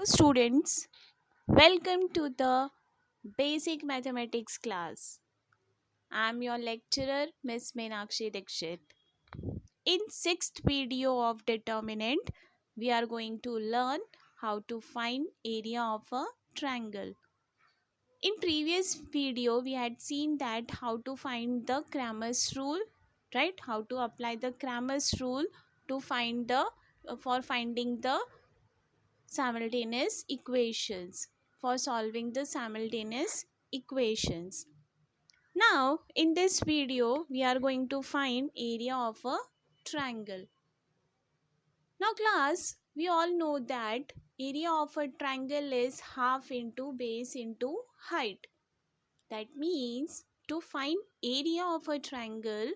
students, welcome to the basic mathematics class. I am your lecturer Miss Meenakshi Dikshit. In sixth video of determinant, we are going to learn how to find area of a triangle. In previous video, we had seen that how to find the Cramer's rule, right? How to apply the Cramer's rule to find the for finding the simultaneous equations, for solving the simultaneous equations. Now in this video we are going to find area of a triangle. Now class, we all know that area of a triangle is half into base into height. That means to find area of a triangle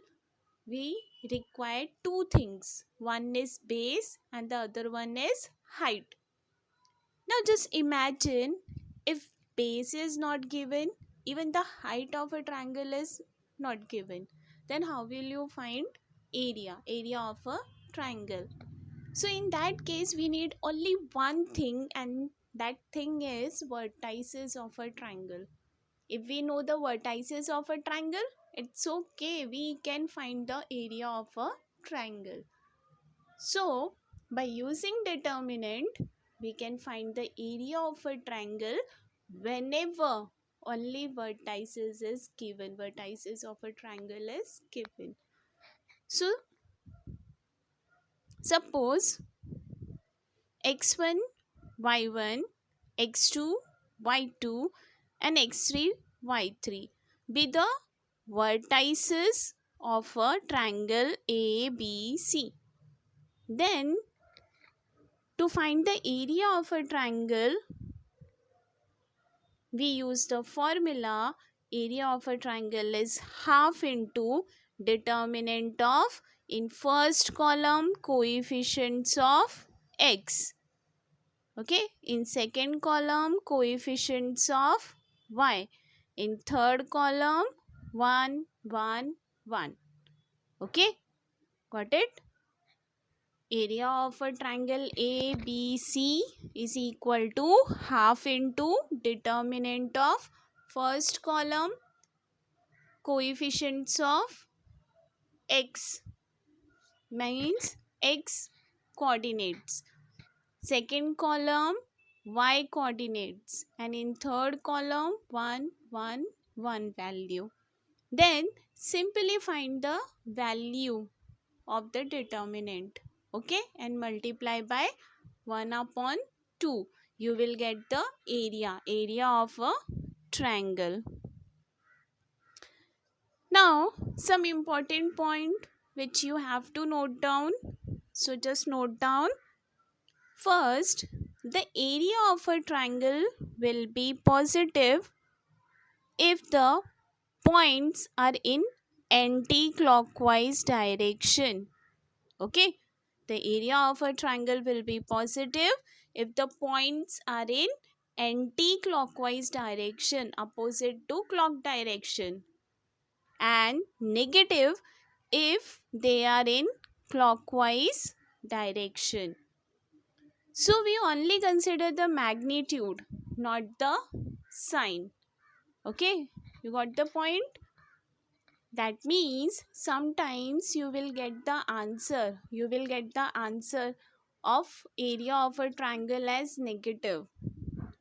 we require two things. One is base and the other one is height. Now just imagine if base is not given, even the height of a triangle is not given, then how will you find area of a triangle? So in that case we need only one thing, and that thing is vertices of a triangle. If we know the vertices of a triangle, it's okay, we can find the area of a triangle. So by using determinant, we can find the area of a triangle whenever only vertices is given. Vertices of a triangle is given. So suppose x1, y1, x2, y2 and x3, y3 be the vertices of a triangle ABC. Then to find the area of a triangle, we use the formula area of a triangle is half into determinant of, in first column, coefficients of x. Okay, in second column, coefficients of y. In third column, 1, 1, 1. Okay, got it? Area of a triangle ABC is equal to half into determinant of first column, coefficients of x, means x coordinates, second column y coordinates, and in third column 1, 1, 1 value. Then simply find the value of the determinant, okay, and multiply by 1 upon 2. You will get the area of a triangle. Now some important point which you have to note down. So just note down. First, the area of a triangle will be positive if the points are in anti-clockwise direction. Okay, the area of a triangle will be positive if the points are in anti-clockwise direction, opposite to clock direction, and negative if they are in clockwise direction. So we only consider the magnitude, not the sign. Okay, you got the point? That means sometimes you will get the answer. You will get the answer of area of a triangle as negative.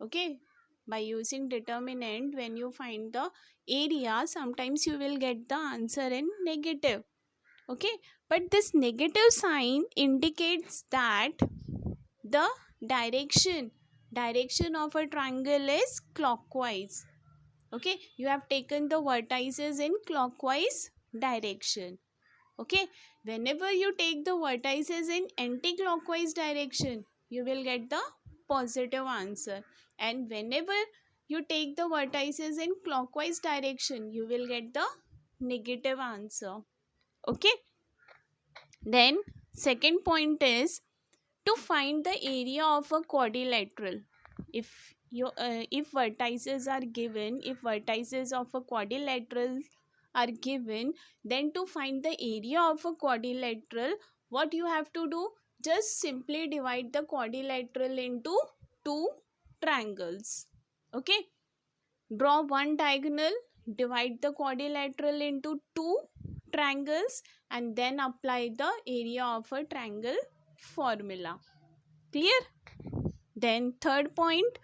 Okay, by using determinant, when you find the area, sometimes you will get the answer in negative. Okay, but this negative sign indicates that the direction of a triangle is clockwise. Okay, you have taken the vertices in clockwise direction. Okay, whenever you take the vertices in anti-clockwise direction, you will get the positive answer, and whenever you take the vertices in clockwise direction, you will get the negative answer. Okay, then second point is to find the area of a quadrilateral. If vertices are given, if vertices of a quadrilateral are given, then to find the area of a quadrilateral, what you have to do, just simply divide the quadrilateral into two triangles. Okay, draw one diagonal, divide the quadrilateral into two triangles, and then apply the area of a triangle formula. Clear? Then third point,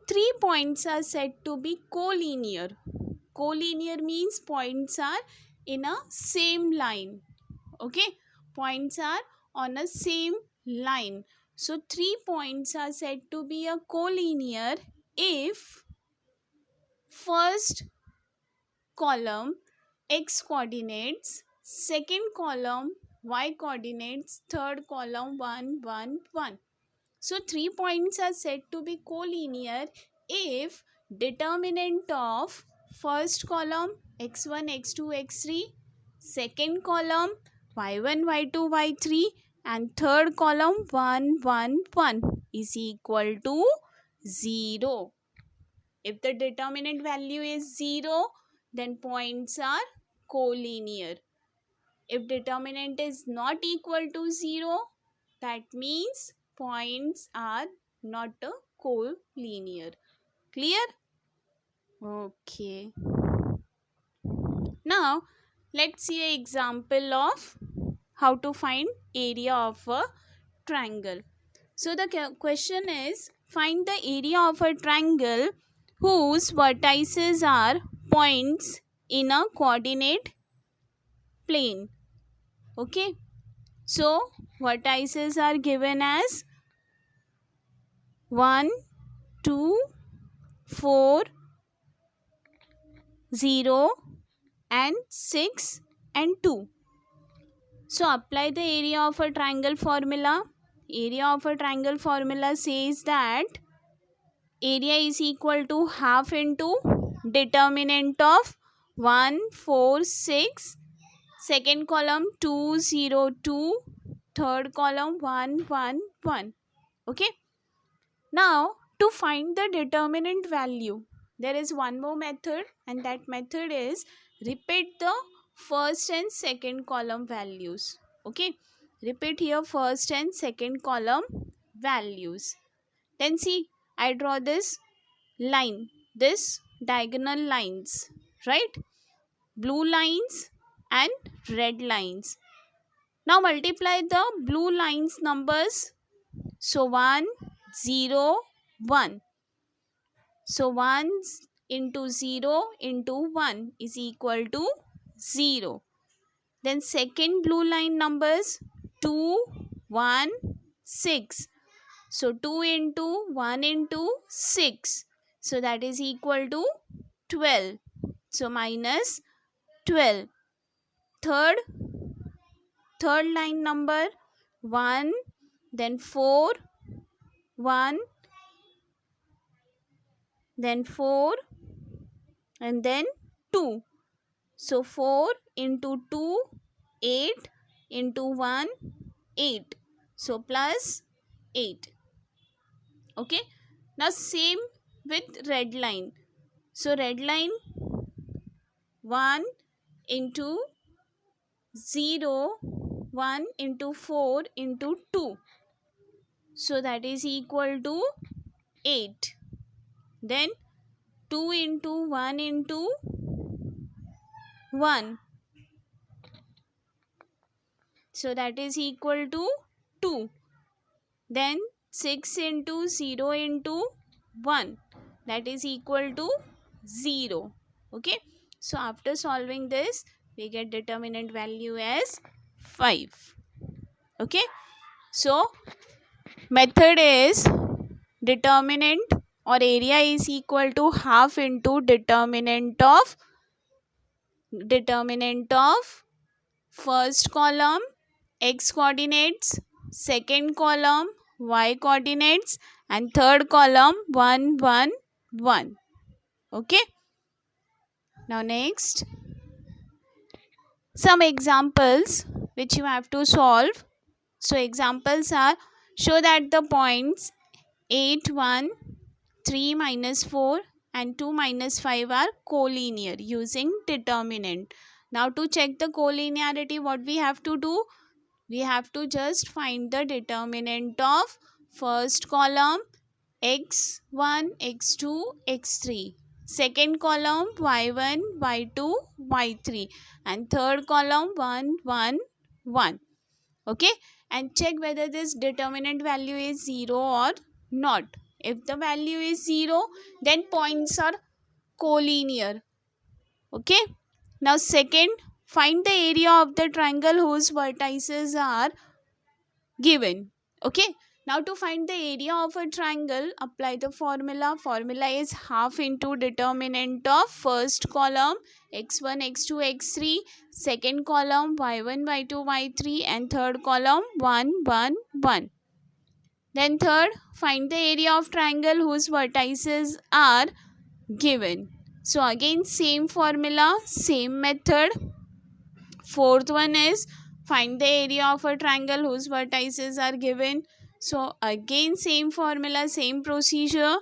three points are said to be collinear. Collinear means points are in a same line. Okay, points are on a same line. So three points are said to be a collinear if first column x coordinates, second column y coordinates, third column 1 1 1. So three points are said to be collinear if determinant of first column x1 x2 x3, second column y1 y2 y3, and third column 1 1 1 is equal to 0. If the determinant value is 0, then points are collinear. If determinant is not equal to 0, that means points are not a collinear. Clear? Okay. Now, let's see an example of how to find area of a triangle. So, the question is, find the area of a triangle whose vertices are points in a coordinate plane. Okay. So, vertices are given as 1, 2, 4, 0 and 6 and 2. So apply the area of a triangle formula. Area of a triangle formula says that area is equal to half into determinant of 1, 4, 6, second column 2, 0, 2, third column 1, 1, 1. Okay. Now to find the determinant value, there is one more method, and that method is repeat the first and second column values. Okay, repeat here first and second column values. Then see, I draw this line, this diagonal lines, right? Blue lines and red lines. Now multiply the blue lines numbers. So 1, 0, 1. So 1 into 0 into 1 is equal to 0. Then second blue line numbers 2, 1, 6. So 2 into 1 into 6. So that is equal to 12. So minus 12. Third line number 1, then 4, 1, then 4 and then 2. So 4 into 2, 8 into 1, 8. So plus 8. Okay. Now same with red line. So red line 1 into 0, 1 into 4 into 2. So that is equal to 8. Then 2 into 1 into 1. So that is equal to 2. Then 6 into 0 into 1. That is equal to 0. Okay. So after solving this, we get determinant value as 5. Okay. So method is determinant or area is equal to half into determinant of first column x coordinates, second column y coordinates, and third column 1 1 1. Okay. Now next, some examples which you have to solve. So examples are, show that the points 8 1, 3 minus 4 and 2 minus 5 are collinear using determinant. Now to check the collinearity, what we have to do? We have to just find the determinant of first column x1, x2, x3. Second column y1, y2, y3. And third column 1, 1, 1. Okay, and check whether this determinant value is 0 or not. If the value is 0, then points are collinear. Okay, now second, find the area of the triangle whose vertices are given. Okay, now to find the area of a triangle, apply the formula. Formula is half into determinant of first column x1, x2, x3, second column y1, y2, y3, and third column 1, 1, 1. Then third, find the area of triangle whose vertices are given. So again same formula, same method. Fourth one is find the area of a triangle whose vertices are given. So again same formula, same procedure.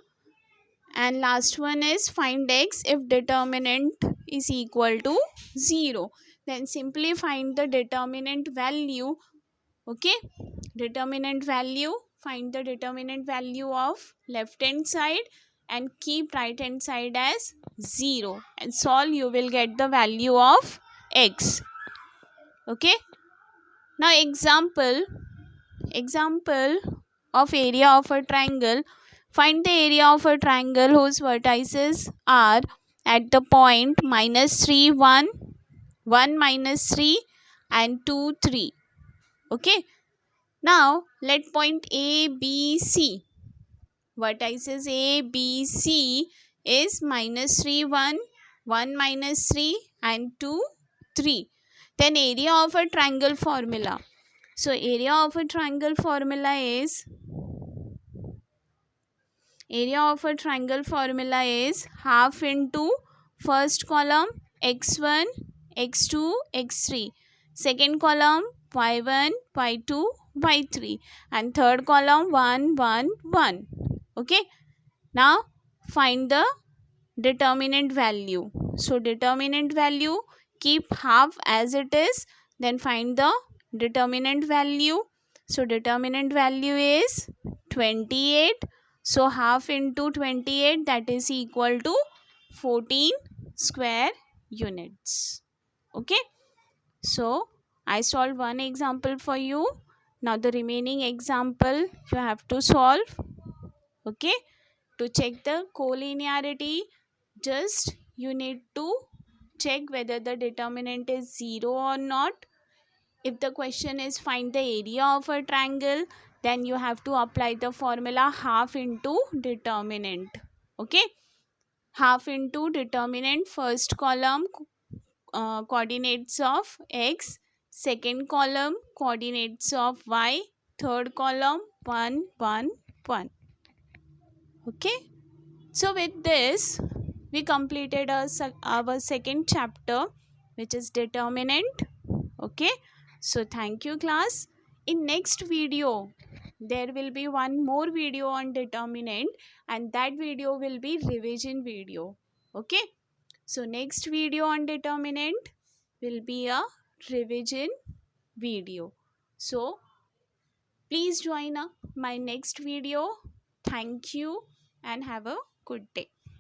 And last one is find x if determinant is equal to 0. Then simply find the determinant value. Okay, determinant value, find the determinant value of left hand side and keep right hand side as 0 and solve. You will get the value of x. Okay, now example of area of a triangle. Find the area of a triangle whose vertices are at the point -3, 1, 1, -3, and 2, 3. Okay, now let point A, B, C. Vertices A, B, C is -3, 1, 1, -3, and 2, 3. Then area of a triangle formula. So area of a triangle formula is half into first column x1, x2, x3, second column y1, y2, y3, and third column 1, 1, 1. Okay, now find the determinant value. So determinant value, keep half as it is, then find the determinant value. So determinant value is 28. So half into 28, that is equal to 14 square units. Okay, so I solved one example for you. Now the remaining example you have to solve. Okay, to check the collinearity, just you need to check whether the determinant is 0 or not. If the question is find the area of a triangle, then you have to apply the formula half into determinant. Okay, half into determinant, first column coordinates of x, second column coordinates of y, third column 1, 1, 1. Okay, so with this we completed our second chapter, which is determinant. Okay, so thank you class. In next video there will be one more video on determinant, and that video will be revision video. Okay, so next video on determinant will be a revision video. So please join my next video. Thank you and have a good day.